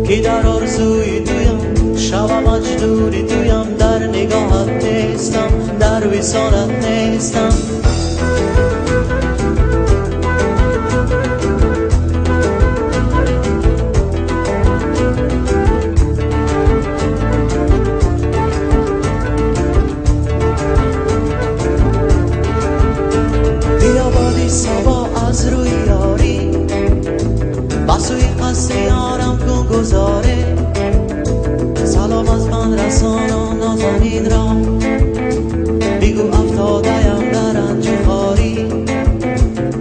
که در آرزوی تویم شب مجنونی تویم در نگاهت نیستم در وصالت نیستم بیا بادی سبا از روی یاری بسوی قصد یارم کن گذاره سلام از من رسان و نازنین را بگو افتاده‌ام در رنج و خواری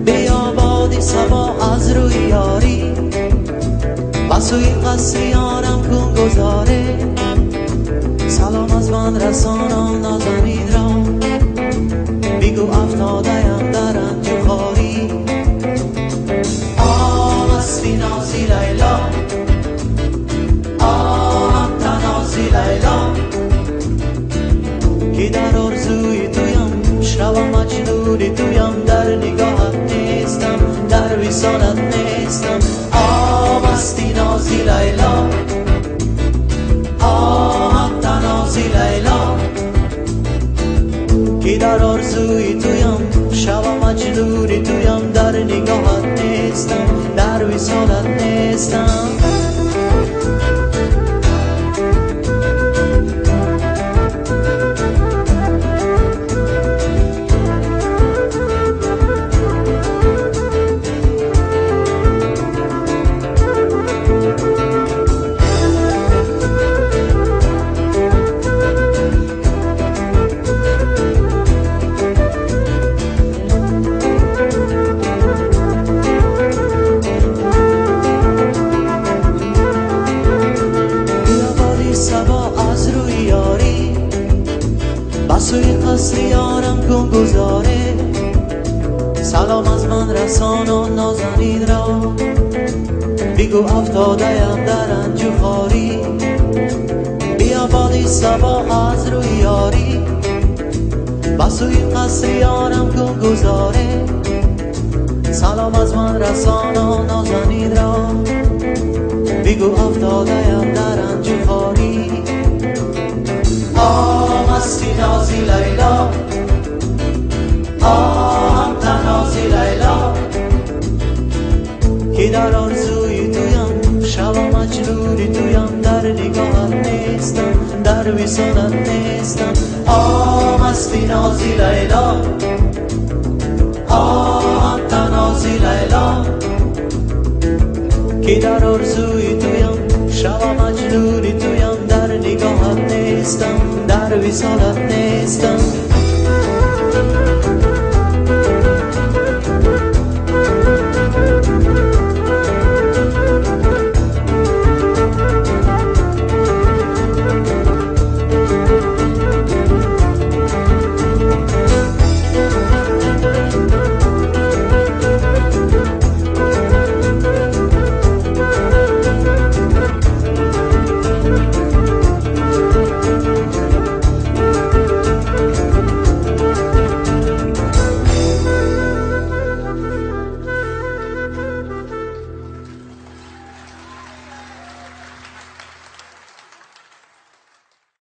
بیا بادی سبا از روی یاری بسوی قصد یارم کن گذاره سلام از من رسان و نازنین را بگو افتاده‌ام در رنج و خواری مستی نازی لیلا هم تنازی لیلا که در آرزوی تویم شب مجنونی تویم در نگاهت نیستم در وصالت نیستم مستی نازی لیلا هم تنازی لیلا که در آرزوی تویم شب مجنونی تویم در نگاهت نیستم در وصالت نیستم بسوی قصر یارم کن گذاره سلام از من رسان و نازنین را بگو افتاده‌ام در رنج و خواری بیا بادی صبا از روی یاری بسوی قصر یارم کن گذاره سلام از من رسان و نازنین را بگو افتاده‌ام در رنج و خواری مستی نازی لیلا هم تنازی لیلا که در آرزوی تویم شب مجنونی تویم در نگاهت نیستم در وصالت نیستم مستی نازی لیلا هم تنازی لیلا که در آرزوی تویم شب مجنونی تویم در نگاهت نیستم در وصالت نیستم